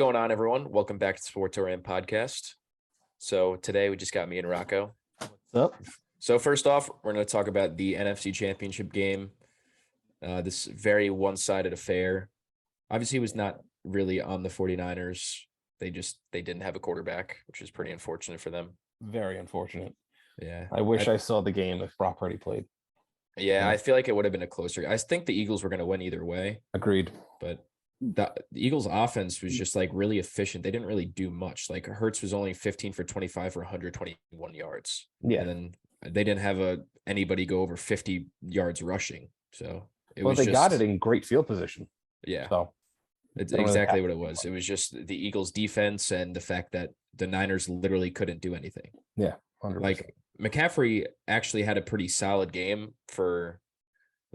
going on, everyone? Welcome back to the Sportorium podcast. So today we just got me and Rocco. What's up? So first off, we're going to talk about the NFC Championship game. This very one-sided affair. Obviously, it was not really on the 49ers. They didn't have a quarterback, which is pretty unfortunate for them. Very unfortunate. Yeah. I wish I saw the game if Brock Purdy played. Yeah, I feel like it would have been a closer. I think the Eagles were going to win either way. Agreed. But the Eagles offense was just like really efficient. They didn't really do much. Like Hurts was only 15 for 25 for 121 yards. Yeah. And then they didn't have anybody go over 50 yards rushing. So they got it in great field position. Yeah. So it's exactly what it was. It was just the Eagles defense and the fact that the Niners literally couldn't do anything. Yeah. 100%. Like McCaffrey actually had a pretty solid game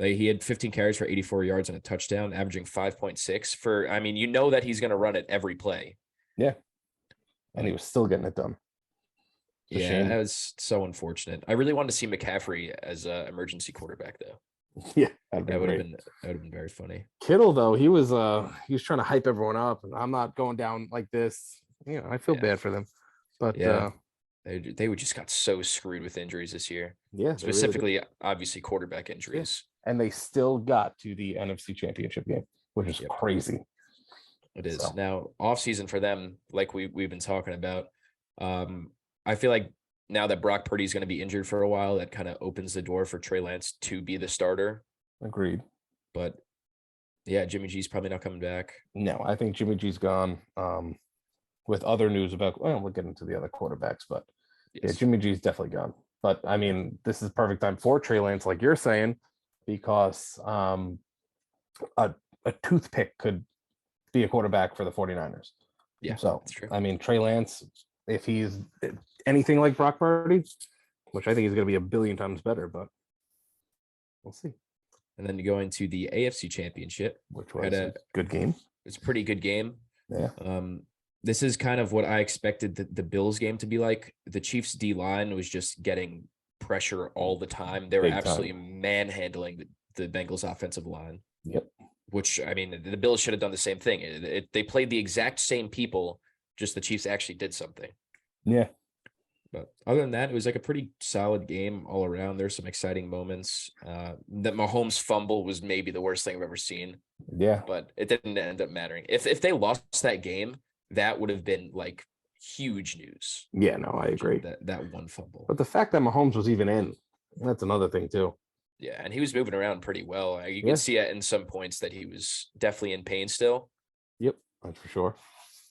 he had 15 carries for 84 yards and a touchdown, averaging 5.6 you know that he's going to run it every play. Yeah. And he was still getting it done. Yeah, that was so unfortunate. I really wanted to see McCaffrey as an emergency quarterback though. Yeah, that would have been very funny. Kittle though, he was trying to hype everyone up, and I'm not going down like this. You know, I feel bad for them. But they just got so screwed with injuries this year. Yeah, specifically, obviously quarterback injuries. Yeah. And they still got to the NFC Championship game, which is crazy. It is. So. Now, offseason for them, like we've been talking about, I feel like now that Brock Purdy is going to be injured for a while, that kind of opens the door for Trey Lance to be the starter. Agreed. But yeah, Jimmy G's probably not coming back. No, I think Jimmy G's gone. With other news about, we'll get into the other quarterbacks, but yeah, Jimmy G's definitely gone. But I mean, this is perfect time for Trey Lance, like you're saying, because a toothpick could be a quarterback for the 49ers. Yeah, so that's true. I mean, Trey Lance, if he's anything like Brock Purdy, which I think is going to be a billion times better, but we'll see. And then you go into the AFC Championship, which was a good game. It's a pretty good game. Yeah. This is kind of what I expected the Bills game to be like. The Chiefs D-line was just getting pressure all the time. They were absolutely manhandling the Bengals offensive line. Yep. Which, I mean, the Bills should have done the same thing. They played the exact same people, just the Chiefs actually did something. Yeah. But other than that, it was like a pretty solid game all around. There's some exciting moments. That Mahomes fumble was maybe the worst thing I've ever seen. Yeah. But it didn't end up mattering. If they lost that game, that would have been like huge news. Yeah, no, I agree. That one fumble. But the fact that Mahomes was even in, that's another thing too. Yeah, and he was moving around pretty well. You can see it in some points that he was definitely in pain still. Yep, that's for sure.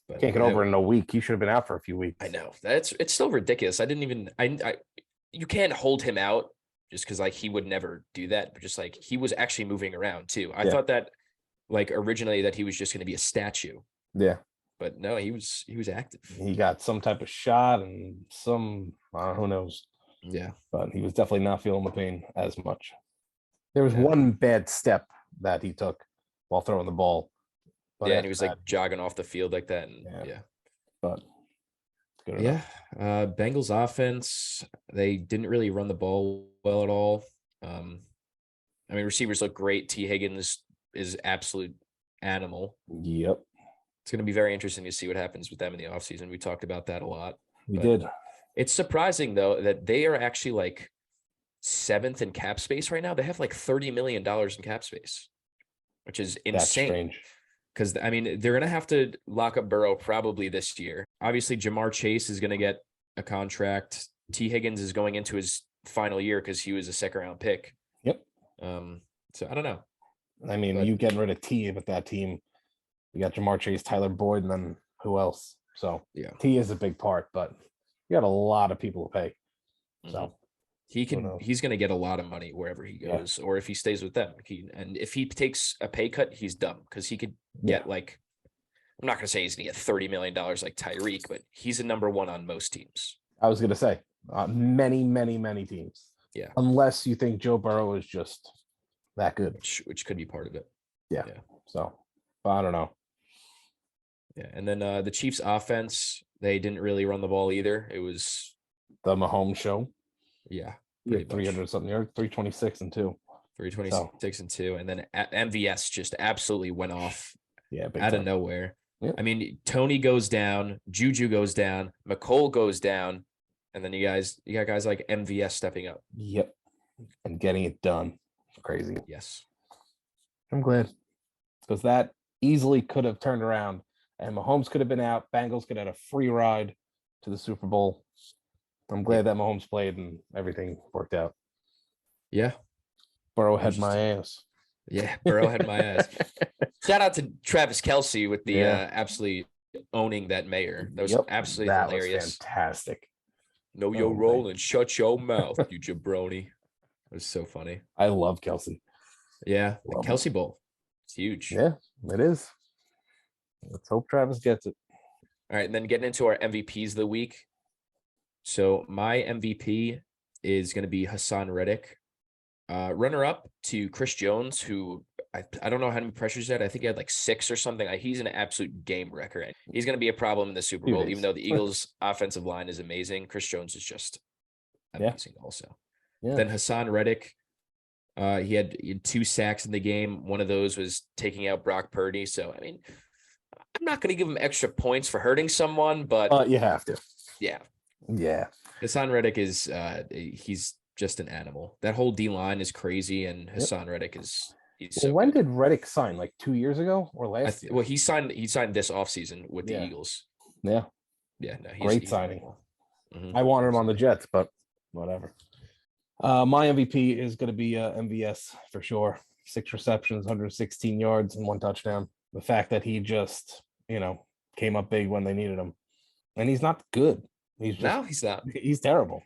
But can't get over in a week. He should have been out for a few weeks. I know. It's still ridiculous. You can't hold him out just because like he would never do that, but just like he was actually moving around too. I thought that like originally that he was just going to be a statue. Yeah. But no, he was active. He got some type of shot and some who knows. Yeah. But he was definitely not feeling the pain as much. There was one bad step that he took while throwing the ball. But and he was like jogging off the field like that. And, But good enough. Bengals offense, they didn't really run the ball well at all. I mean, receivers look great. T. Higgins is absolute animal. Yep. It's going to be very interesting to see what happens with them in the offseason. We talked about that a lot. We did. It's surprising, though, that they are actually like 7th in cap space right now. They have like $30 million in cap space, which is insane. That's strange. Because, I mean, they're going to have to lock up Burrow probably this year. Obviously, Jamar Chase is going to get a contract. T. Higgins is going into his final year because he was a second-round pick. Yep. So, I don't know. I mean, you getting rid of T with that team. You got Jamar Chase, Tyler Boyd, and then who else? So T is a big part, but you got a lot of people to pay. So he's going to get a lot of money wherever he goes, or if he stays with them. And if he takes a pay cut, he's dumb because he could get like, I'm not going to say he's going to get $30 million like Tyreek, but he's a number one on most teams. I was going to say many teams. Yeah. Unless you think Joe Burrow is just that good, which could be part of it. Yeah. So, but I don't know. Yeah, and then the Chiefs offense, they didn't really run the ball either. It was the Mahomes show. Yeah. 300 something yards, 326 and 2. 326 and 2. And then MVS just absolutely went off out of nowhere. Yep. I mean, Tony goes down, Juju goes down, McCole goes down, and then you got guys like MVS stepping up. Yep. And getting it done. Crazy. Yes. I'm glad. Because that easily could have turned around and Mahomes could have been out. Bengals could have had a free ride to the Super Bowl. I'm glad that Mahomes played and everything worked out. Yeah. Burrow had my ass. Yeah, Burrow had my ass. Shout out to Travis Kelce with the absolutely owning that mayor. That was absolutely hilarious. Was fantastic. Know your role and shut your mouth, you jabroni. It was so funny. I love Kelce. Yeah, the Kelce Bowl. It's huge. Yeah, it is. Let's hope Travis gets it. All right, and then getting into our MVPs of the week. So my MVP is going to be Hassan Reddick. Runner up to Chris Jones, who I don't know how many pressures he had. I think he had like 6 or something. He's an absolute game wrecker. He's going to be a problem in the Super Bowl, even though the Eagles' offensive line is amazing. Chris Jones is just amazing also. Yeah. Then Hassan Reddick, he had 2 sacks in the game. One of those was taking out Brock Purdy. So, I mean, I'm not going to give him extra points for hurting someone, but you have to. Yeah. Yeah. Hassan Reddick is he's just an animal. That whole D line is crazy, and Hassan Reddick is so when good. did Reddick sign? Like 2 years ago or last year? Well, he signed this offseason with the Eagles. Yeah. Yeah, no, he's signing. I wanted him on the Jets, but whatever. My MVP is going to be MVS for sure. 6 receptions, 116 yards, and 1 touchdown. The fact that he just, came up big when they needed him. And he's not good. He's not. He's terrible.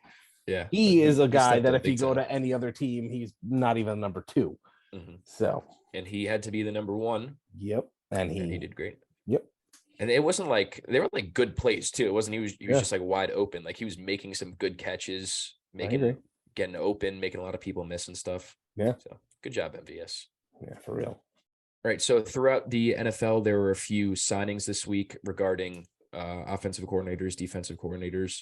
Yeah. He is a guy that if you go to any other team, he's not even number 2. Mm-hmm. So. And he had to be the number 1. Yep. And he did great. Yep. And it wasn't like they were like good plays too. It wasn't he was just like wide open. Like he was making some good catches, getting open, making a lot of people miss and stuff. Yeah. So good job, MVS. Yeah, for real. All right. So throughout the NFL, there were a few signings this week regarding offensive coordinators, defensive coordinators.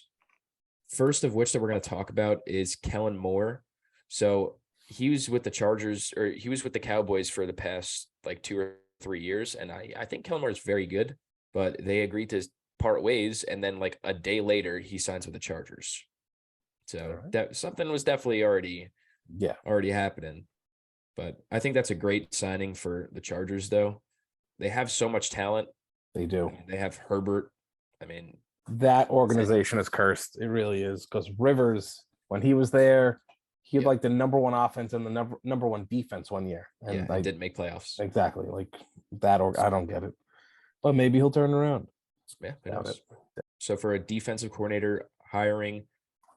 First of which that we're going to talk about is Kellen Moore. So he was with the Chargers, or he was with the Cowboys for the past like 2 or 3 years. And I think Kellen Moore is very good, but they agreed to part ways. And then like a day later, he signs with the Chargers. So that something was definitely already happening. But I think that's a great signing for the Chargers, though. They have so much talent. They do. I mean, they have Herbert. I mean, that organization is cursed. It really is, because Rivers, when he was there, he had like the number 1 offense and the number 1 defense one year, and didn't make playoffs. Exactly, like that. I don't get it, but maybe he'll turn around. Yeah, so for a defensive coordinator hiring,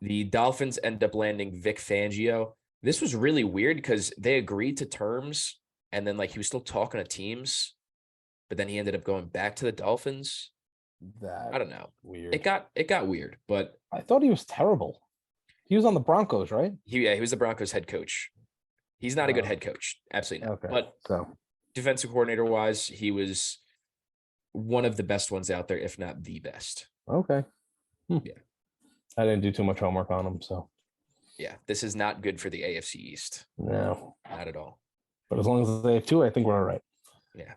the Dolphins end up landing Vic Fangio. This was really weird because they agreed to terms, and then like he was still talking to teams, but then he ended up going back to the Dolphins. I don't know. Weird. It got weird, but I thought he was terrible. He was on the Broncos, right? He was the Broncos head coach. He's not a good head coach. Absolutely not. Okay. But defensive coordinator wise, he was one of the best ones out there, if not the best. Okay. Yeah. I didn't do too much homework on him, so. Yeah, this is not good for the AFC East. No. Not at all. But as long as they have 2, I think we're all right. Yeah.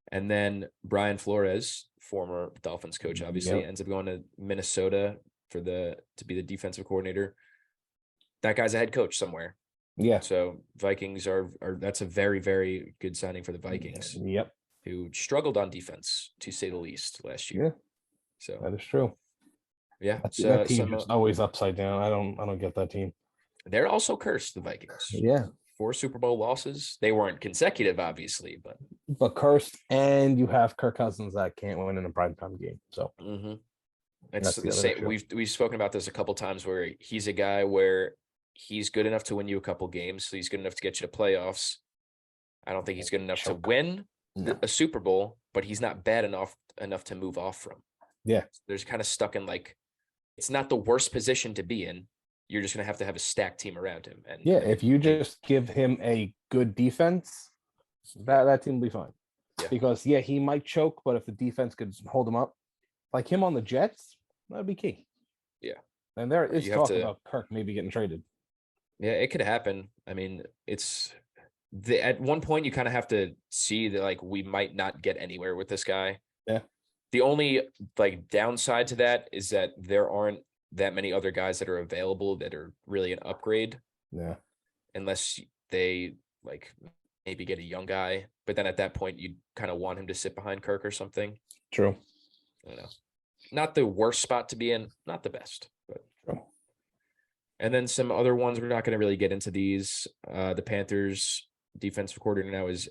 And then Brian Flores, former Dolphins coach, obviously ends up going to Minnesota to be the defensive coordinator. That guy's a head coach somewhere. Yeah. So Vikings are that's a very, very good signing for the Vikings. Yep. Who struggled on defense, to say the least, last year. Yeah. So that is true. Yeah. That team is always upside down. I don't get that team. They're also cursed, the Vikings. Yeah. 4 Super Bowl losses. They weren't consecutive, obviously, but cursed, and you have Kirk Cousins that can't win in a primetime game. So it's the same. We've spoken about this a couple times where he's a guy where he's good enough to win you a couple games, so he's good enough to get you to playoffs. I don't think he's good enough to win a Super Bowl, but he's not bad enough to move off from. Yeah, there's kind of stuck in like it's not the worst position to be in. You're just going to have a stacked team around him. And if you just give him a good defense, that team will be fine. Yeah. Because he might choke, but if the defense could hold him up, like him on the Jets, that'd be key. Yeah. And there is talk about Kirk maybe getting traded. Yeah, it could happen. I mean, it's at one point you kind of have to see that like we might not get anywhere with this guy. Yeah. The only like downside to that is that there aren't that many other guys that are available that are really an upgrade. Yeah. Unless they like maybe get a young guy, but then at that point you kind of want him to sit behind Kirk or something. True. I don't know. Not the worst spot to be in, not the best, but True. And then some other ones, we're not going to really get into these. The Panthers defensive coordinator now is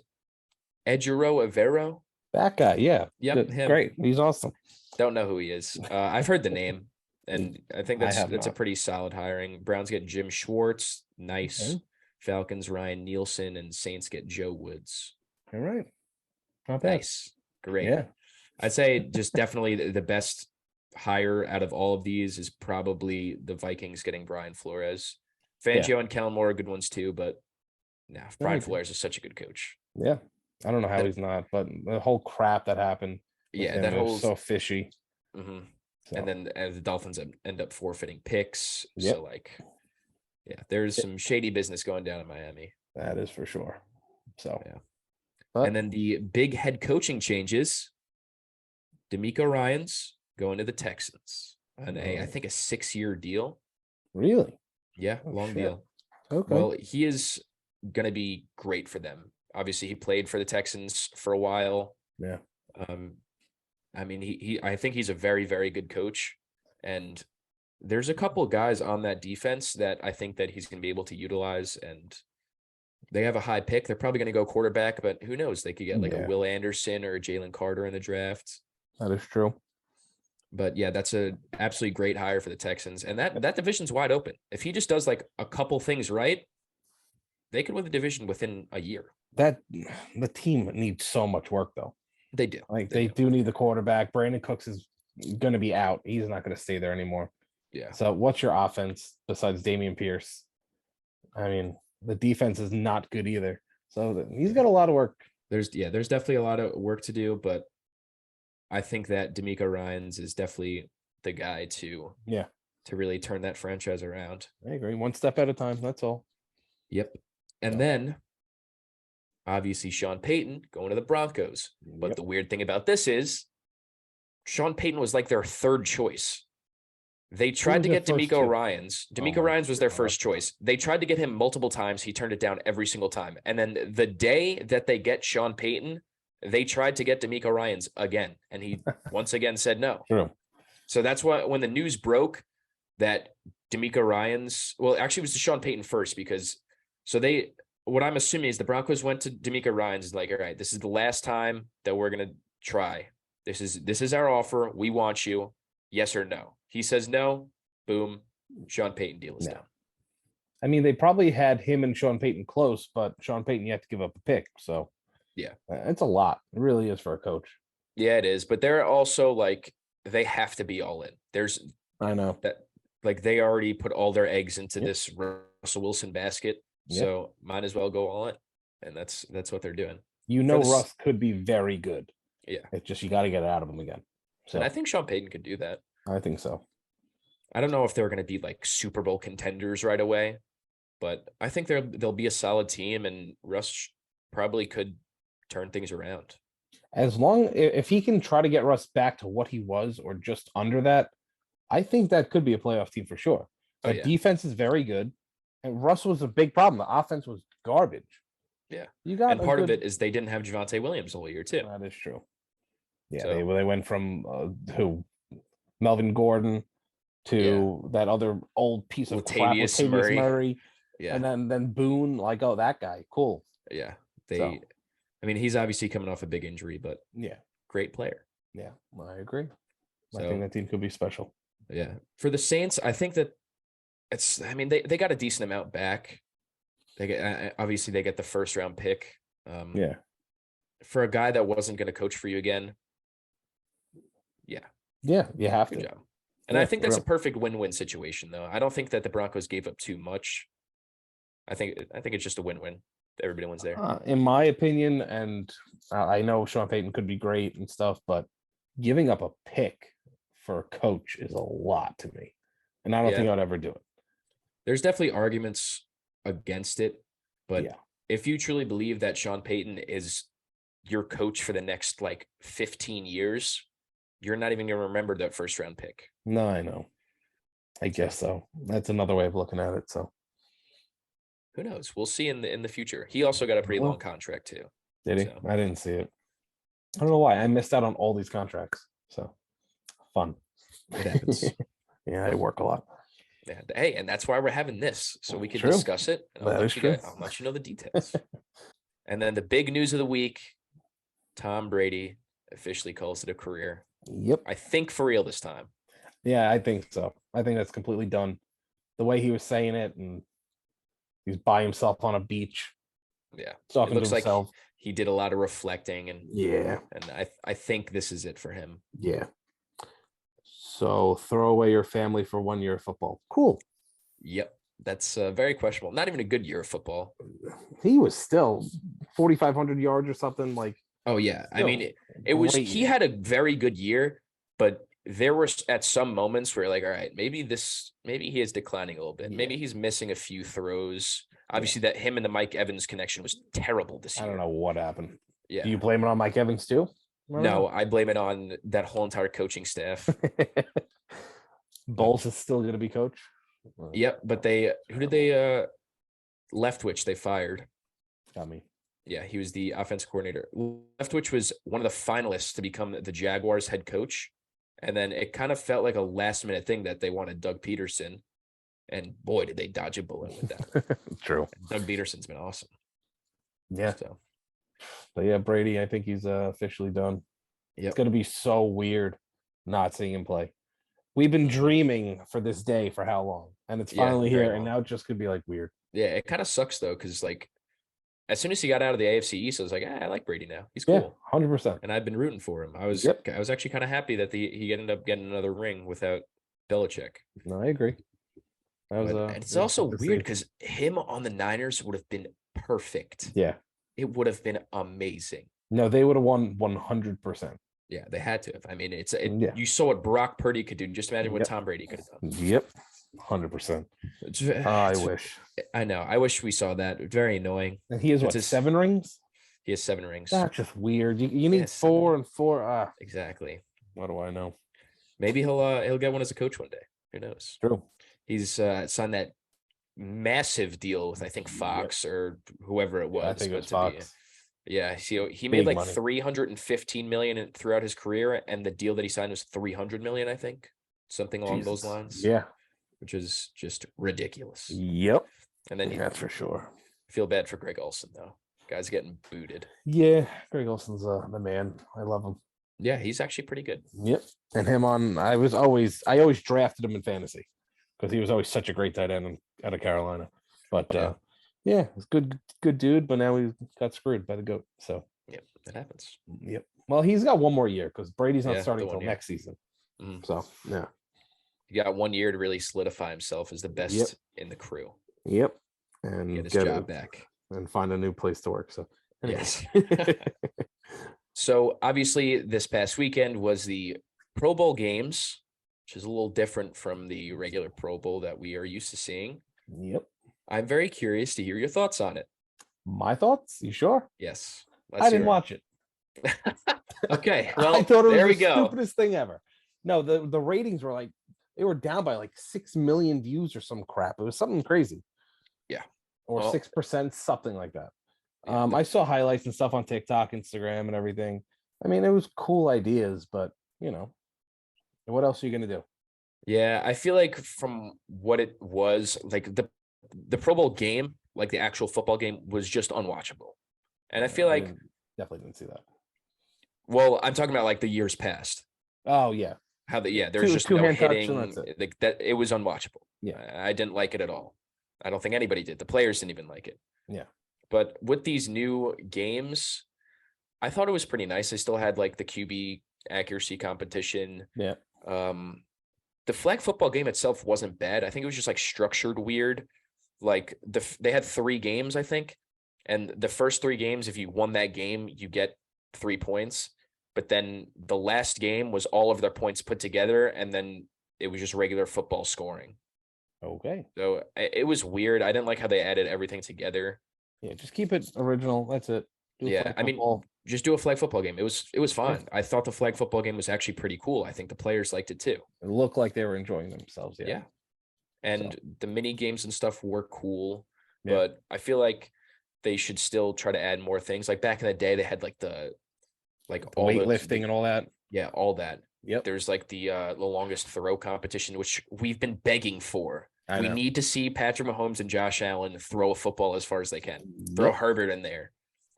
Ejiro Evero. That guy, yeah. Yep, him. Great. He's awesome. Don't know who he is. I've heard the name, and I think that's a pretty solid hiring. Browns get Jim Schwartz, nice. Okay. Falcons Ryan Nielsen, and Saints get Joe Woods. All right. Not bad. Nice. Great. Yeah. I'd say just definitely the best hire out of all of these is probably the Vikings getting Brian Flores. Fangio and Kellen Moore are good ones too, but Brian Flores is such a good coach. Yeah. I don't know how he's not, but the whole crap that happened. Yeah, that whole so fishy. Mm-hmm. So. And then the Dolphins end up forfeiting picks. Yep. So like, yeah, there's some shady business going down in Miami. That is for sure. So yeah. And then the big head coaching changes. Demecco Ryans going to the Texans on I think a 6-year deal. Really? Yeah, long deal. Okay. Well, he is going to be great for them. Obviously, he played for the Texans for a while. Yeah. I mean, I think he's a very, very good coach. And there's a couple of guys on that defense that I think that he's going to be able to utilize. And they have a high pick. They're probably going to go quarterback, but who knows? They could get like a Will Anderson or a Jalen Carter in the draft. That is true. But yeah, that's a absolutely great hire for the Texans. And that division's wide open. If he just does like a couple things right, they could win the division within a year. The team needs so much work though. They do. Like they do need the quarterback. Brandon Cooks is going to be out. He's not going to stay there anymore. Yeah. So what's your offense besides Damian Pierce? I mean, the defense is not good either. So he's got a lot of work. There's definitely a lot of work to do, but I think that Demecco Ryans is definitely the guy to really turn that franchise around. I agree. One step at a time. That's all. Yep. And then obviously Sean Payton going to the Broncos. But the weird thing about this is Sean Payton was like their third choice. They tried to get Demecco Ryans. Demecco Ryans was their first choice. They tried to get him multiple times. He turned it down every single time. And then the day that they get Sean Payton, they tried to get Demecco Ryans again. And he once again said no. True. So that's why when the news broke that Demecco Ryans, well, actually it was to Sean Payton first, because what I'm assuming is the Broncos went to Demecco Ryans like, all right, this is the last time that we're going to try. This is our offer. We want you. Yes or no. He says no. Boom. Sean Payton deal is done. I mean, they probably had him and Sean Payton close, but Sean Payton, you have to give up a pick. So yeah, it's a lot. It really is for a coach. Yeah, it is. But they're also like, they have to be all in. I know that like they already put all their eggs into this Russell Wilson basket. So might as well go all in. And that's what they're doing. Russ could be very good. Yeah. It's just, you got to get it out of him again. So and I think Sean Payton could do that. I think so. I don't know if they're going to be like Super Bowl contenders right away, but I think they'll be a solid team, and Russ probably could turn things around. If he can try to get Russ back to what he was or just under that, I think that could be a playoff team for sure. The defense is very good, and Russ was a big problem. The offense was garbage. Yeah, and part of it is they didn't have Javonte Williams the whole year too. That is true. Yeah, so, they went from Melvin Gordon to that other old piece of crap, Latavius Murray. Yeah, and then Boone, like, oh, that guy, cool. Yeah, I mean, he's obviously coming off a big injury, but great player. Yeah, I agree. I think that team could be special. Yeah, for the Saints, I think that they got a decent amount back. They get the first round pick. For a guy that wasn't going to coach for you again. Yeah, you have Good to. job. And I think that's a perfect win-win situation, though. I don't think that the Broncos gave up too much. I think it's just a win-win. Everybody wins there. In my opinion, and I know Sean Payton could be great and stuff, but giving up a pick for a coach is a lot to me. And I don't think I'd ever do it. There's definitely arguments against it, but if you truly believe that Sean Payton is your coach for the next like 15 years, you're not even going to remember that first round pick. No, I know. I guess so. That's another way of looking at it. So who knows? We'll see in the future. He also got a pretty long contract too. Did he? So. I didn't see it. I don't know why. I missed out on all these contracts. So fun. It happens. Yeah, I work a lot. Yeah. Hey, and that's why we're having this. So we can True. discuss it. And That is true. I'll let you know the details. And then the big news of the week, Tom Brady officially calls it a career. Yep. I think for real this time. Yeah, I think so. I think that's completely done. The way he was saying it, and he's by himself on a beach. Yeah. Talking it looks to himself. Like he did a lot of reflecting, and I think this is it for him. Yeah. So throw away your family for 1 year of football. Cool. Yep. That's very questionable. Not even a good year of football. He was still 4,500 yards or something like. Oh yeah. I mean, it was, he had a very good year, but there were at some moments where like, all right, maybe he is declining a little bit. Yeah. Maybe he's missing a few throws. Obviously that him and the Mike Evans connection was terrible this year. I don't know what happened. Yeah. Do you blame it on Mike Evans too? No, I blame it on that whole entire coaching staff. Bowles is still going to be coach. Yep, but who did they Leftwich they fired? Got me. Yeah, he was the offensive coordinator. Leftwich was one of the finalists to become the Jaguars head coach, and then it kind of felt like a last minute thing that they wanted Doug Peterson, and boy, did they dodge a bullet with that. True. And Doug Peterson's been awesome. Yeah. But yeah, Brady, I think he's officially done. Yep. It's going to be so weird not seeing him play. We've been dreaming for this day for how long? And it's finally here, and now it just could be like weird. Yeah, it kind of sucks though, because like as soon as he got out of the AFC East, I was like, I like Brady now. He's cool. 100%. And I've been rooting for him. I was actually kind of happy that he ended up getting another ring without Belichick. No, I agree. It's also weird because him on the Niners would have been perfect. Yeah. It would have been amazing. No, they would have won 100%. Yeah, they had to have. I mean, you saw what Brock Purdy could do. Just imagine what Tom Brady could have done. Yep, 100%. I wish. I know. I wish we saw that. Very annoying. And he has 7 rings? He has 7 rings. That's just weird. You need 4 and 4. Exactly. What do I know? Maybe he'll get one as a coach one day. Who knows? True. He's signed that massive deal with I think Fox or whoever it was. I think it was Fox. Yeah, so he made like $315 million throughout his career, and the deal that he signed was $300 million, I think, something along those lines. Yeah, which is just ridiculous. Yep. And then that's for sure. Feel bad for Greg Olsen though. Guy's getting booted. Yeah, Greg Olsen's the man. I love him. Yeah, he's actually pretty good. Yep. And him I always drafted him in fantasy because he was always such a great tight end out of Carolina. But yeah, it's good dude, but now he got screwed by the GOAT. So yep, that happens. Yep. Well, he's got 1 more year because Brady's not starting until next season. So yeah. He got 1 year to really solidify himself as the best in the crew. Yep. And get his job back. And find a new place to work. So yes. So obviously this past weekend was the Pro Bowl games, which is a little different from the regular Pro Bowl that we are used to seeing. Yep. I'm very curious to hear your thoughts on it. My thoughts? You sure? Yes. I didn't watch it. Okay. Well, I thought it was the stupidest thing ever. No, the ratings were like, they were down by like 6 million views or some crap. It was something crazy. Yeah. Or 6%, something like that. I saw highlights and stuff on TikTok, Instagram, and everything. I mean, it was cool ideas, but what else are you going to do? Yeah, I feel like from what it was, like the Pro Bowl game, like the actual football game, was just unwatchable. And I feel like definitely didn't see that. Well, I'm talking about like the years past. Oh yeah. How there's just no hitting. Like that, it was unwatchable. Yeah, I didn't like it at all. I don't think anybody did. The players didn't even like it. Yeah. But with these new games, I thought it was pretty nice. They still had like the QB accuracy competition. Yeah. The flag football game itself wasn't bad. I think it was just like structured weird. Like they had 3 games, I think. And the first 3 games, if you won that game, you get 3 points. But then the last game was all of their points put together, and then it was just regular football scoring. Okay. So it was weird. I didn't like how they added everything together. Yeah, just keep it original. That's it. Yeah, I mean, just do a flag football game. It was fun. I thought the flag football game was actually pretty cool. I think the players liked it too. It looked like they were enjoying themselves. Yeah. And the mini games and stuff were cool, Yeah. but I feel like they should still try to add more things. Like back in the day, they had like the all weightlifting and all that. Yeah, all that. Yep. There's like the longest throw competition, which we've been begging for. We know. need to see Patrick Mahomes and Josh Allen throw a football as far as they can. Throw Herbert in there.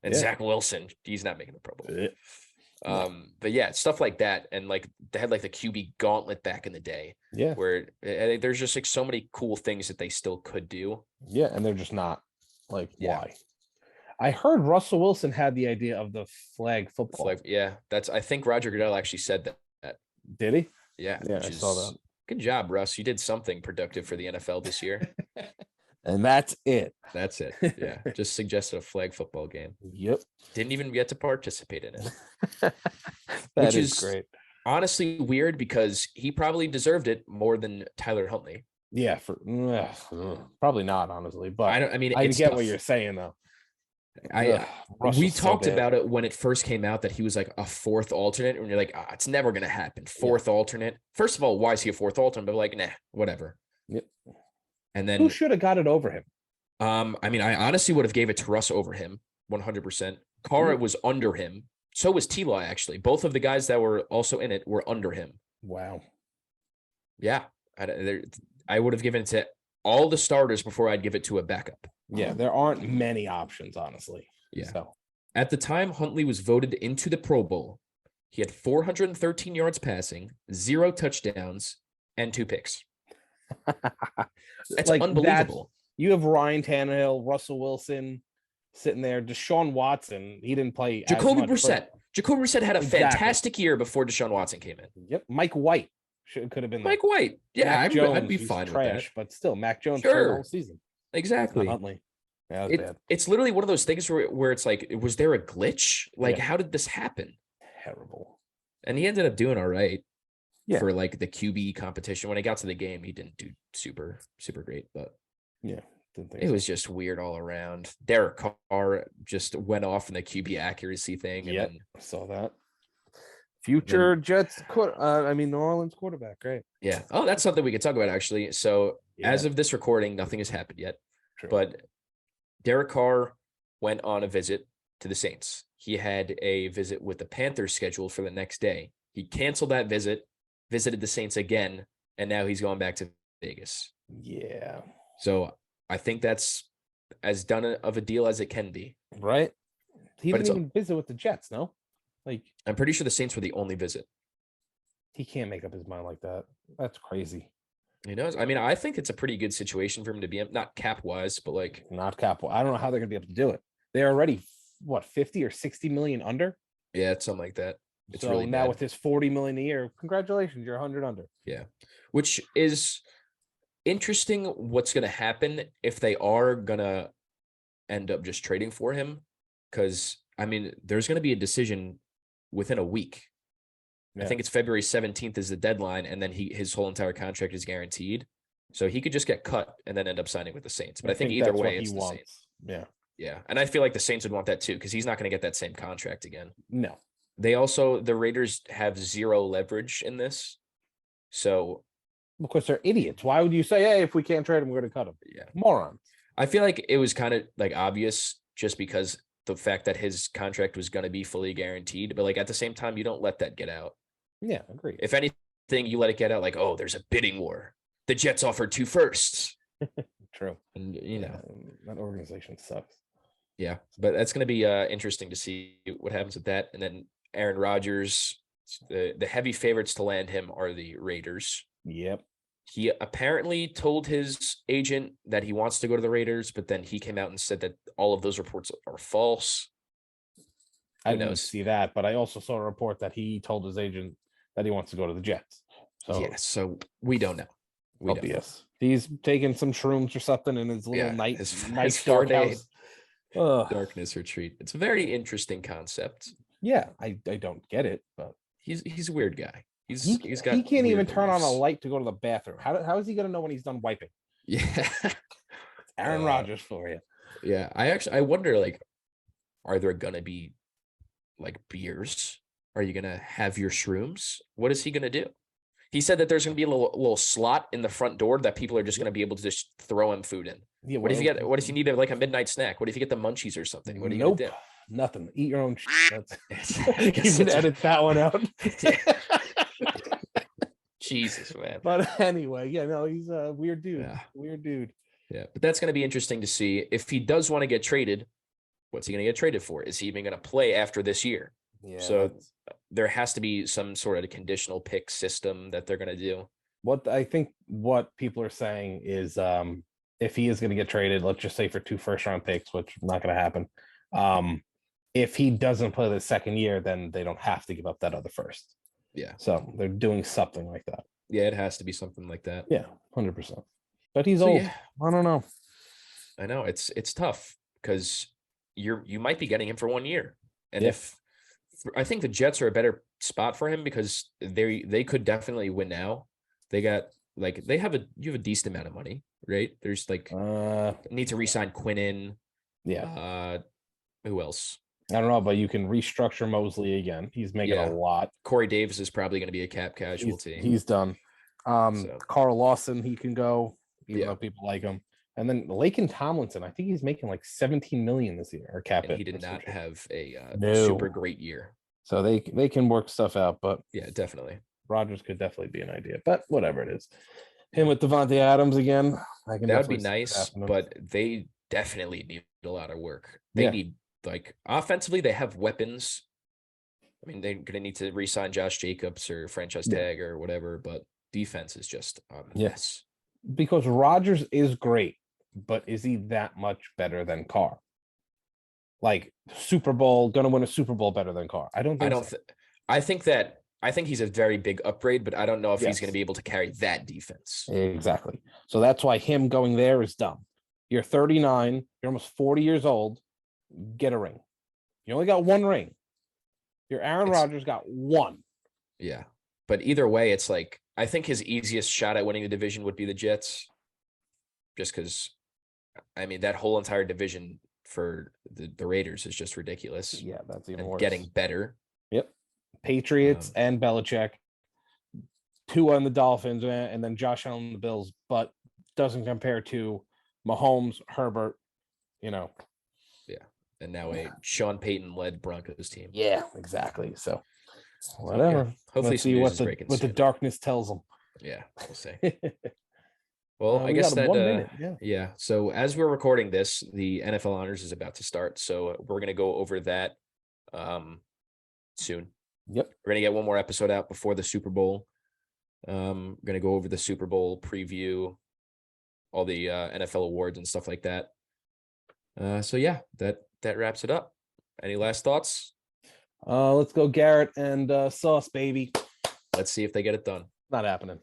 And Zach Wilson, he's not making the Pro Bowl. But yeah, stuff like that. And like they had like the QB gauntlet back in the day. Yeah. Where there's just like so many cool things that they still could do. Yeah. And they're just not like, why? I heard Russell Wilson had the idea of the flag football. I think Roger Goodell actually said that. Did he? Yeah. Yeah, I saw that. Good job, Russ. You did something productive for the NFL this year. And that's it. That's it. Yeah. Just suggested a flag football game. Yep. Didn't even get to participate in it. Which is great. Honestly weird because he probably deserved it more than Tyler Huntley. Yeah, probably not, honestly. But I get what you're saying though. We talked about it when it first came out that he was like a fourth alternate, and you're like, it's never gonna happen. Fourth alternate. First of all, why is he a fourth alternate? But like, nah, whatever. Yep. And then who should have got it over him? I honestly would have gave it to Russ over him, 100%. Carr was under him. So was T-Law, actually. Both of the guys that were also in it were under him. Wow. Yeah. I would have given it to all the starters before I'd give it to a backup. Yeah, there aren't many options, honestly. Yeah. So. At the time Huntley was voted into the Pro Bowl, he had 413 yards passing, 0 touchdowns, and 2 picks. That's like unbelievable. You have Ryan Tannehill, Russell Wilson sitting there, Deshaun Watson. He didn't play. Jacoby Brissett. Jacoby Brissett had a fantastic year before Deshaun Watson came in. Yep. Mike White could have been Mike White. Yeah, I'd be fine with that. But still, Mac Jones played the whole season. Exactly. Huntley. Yeah, it's literally one of those things where it's like, was there a glitch? Like, how did this happen? Terrible. And he ended up doing all right. Yeah. For like the QB competition. When he got to the game, he didn't do super, super great, but it was just weird all around. Derek Carr just went off in the QB accuracy thing. Yeah, I saw that. Future Jets, New Orleans quarterback, right? Yeah. Oh, that's something we could talk about, actually. So as of this recording, nothing has happened yet. True. But Derek Carr went on a visit to the Saints. He had a visit with the Panthers scheduled for the next day. He canceled that visit, visited the Saints again, and now he's going back to Vegas. Yeah. So I think that's as done of a deal as it can be. Right. He didn't even visit with the Jets, no? Like, I'm pretty sure the Saints were the only visit. He can't make up his mind like that. That's crazy. He knows. I think it's a pretty good situation for him to be in, not cap wise, but like not cap. I don't know how they're gonna be able to do it. They're already 50 or 60 million under. Yeah, it's something like that. It's so really now bad. With this 40 million a year, congratulations, you're 100 under. Yeah, which is interesting. What's gonna happen if they are gonna end up just trading for him? Because there's gonna be a decision within a week. I think it's February 17th is the deadline, and then his whole entire contract is guaranteed. So he could just get cut and then end up signing with the Saints. But I think either way, it's the Saints. Yeah. Yeah. And I feel like the Saints would want that too, because he's not going to get that same contract again. No. The Raiders have 0 leverage in this. So because they're idiots. Why would you say, hey, if we can't trade him, we're going to cut him? Yeah. Morons. I feel like it was kind of like obvious just because the fact that his contract was going to be fully guaranteed. But like at the same time, you don't let that get out. Yeah, agreed. If anything, you let it get out like, oh, there's a bidding war. The Jets offered 2 firsts. True. And that organization sucks. Yeah, but that's going to be interesting to see what happens with that. And then Aaron Rodgers, the heavy favorites to land him are the Raiders. Yep. He apparently told his agent that he wants to go to the Raiders, but then he came out and said that all of those reports are false. I didn't see that, but I also saw a report that he told his agent that he wants to go to the Jets. So yeah, so we don't know. We don't know. He's taking some shrooms or something in his little nice dark house. Darkness retreat. It's a very interesting concept. Yeah, I don't get it, but he's a weird guy. He can't even turn on a light to go to the bathroom. How is he gonna know when he's done wiping? Yeah. Aaron Rodgers for you. Yeah, I wonder, like, are there gonna be like beers? Are you gonna have your shrooms? What is he gonna do? He said that there's gonna be a little slot in the front door that people are just gonna be able to just throw him food in. Yeah, What if you well, get? What if you need like a midnight snack? What if you get the munchies or something? What are you gonna nope, do? nothing. Eat your own. That's I you guess can that's edit that one out. yeah. Jesus, man. But anyway, yeah, no, he's a weird dude. Yeah. Weird dude. Yeah, but that's going to be interesting to see if he does want to get traded. What's he going to get traded for? Is he even going to play after this year? Yeah. So there has to be some sort of conditional pick system that they're going to do. What people are saying is if he is going to get traded, let's just say for 2 first-round picks, which is not going to happen. If he doesn't play the second year, then they don't have to give up that other first. Yeah. So they're doing something like that. Yeah, it has to be something like that. Yeah, 100%. But he's old. Yeah. I don't know. I know it's tough because you might be getting him for 1 year, and if I think the Jets are a better spot for him because they could definitely win now. They got like you have a decent amount of money, right? There's like need to re-sign Quinnen. Yeah. Who else? I don't know, but you can restructure Mosley again. He's making a lot. Corey Davis is probably going to be a cap casualty. He's done. Carl Lawson, he can go, even though people like him. And then Laken Tomlinson, I think he's making like 17 million this year, or cap. And he did not have a super great year. So they can work stuff out, but yeah, definitely. Rodgers could definitely be an idea, but whatever it is. Him with Devontae Adams again. That would be nice, but they definitely need a lot of work. They need, like, offensively, they have weapons. I mean, they're going to need to re-sign Josh Jacobs or franchise tag or whatever, but defense is just a mess. Because Rodgers is great, but is he that much better than Carr? Like, Super Bowl, going to win a Super Bowl better than Carr? I don't think so. I think he's a very big upgrade, but I don't know if he's going to be able to carry that defense. Exactly. So that's why him going there is dumb. You're 39. You're almost 40 years old. Get a ring. You only got 1 ring. Your Aaron Rodgers got 1. Yeah. But either way, it's like, I think his easiest shot at winning the division would be the Jets. Just because, I mean, that whole entire division for the Raiders is just ridiculous. Yeah, that's even worse. Getting better. Yep. Patriots and Belichick. 2 on the Dolphins, and then Josh Allen on the Bills, but doesn't compare to Mahomes, Herbert, Yeah. And now a Sean Payton led Broncos team. Yeah, exactly. So whatever. Yeah. Hopefully see what the darkness tells them. Yeah, we'll see. Well, I guess that 1 minute. Yeah. So as we're recording this, the NFL Honors is about to start. So we're gonna go over that soon. Yep. We're gonna get one more episode out before the Super Bowl. We're gonna go over the Super Bowl preview, all the NFL awards and stuff like that. So yeah, that wraps it up. Any last thoughts? Let's go Garrett and Sauce, baby. Let's see if they get it done. Not happening.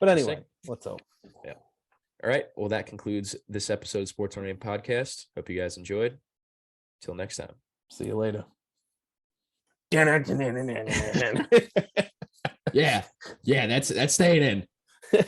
But anyway, let's hope. Yeah. All right. Well, that concludes this episode of Sportorium Podcast. Hope you guys enjoyed. Till next time. See you later. Yeah, that's staying in.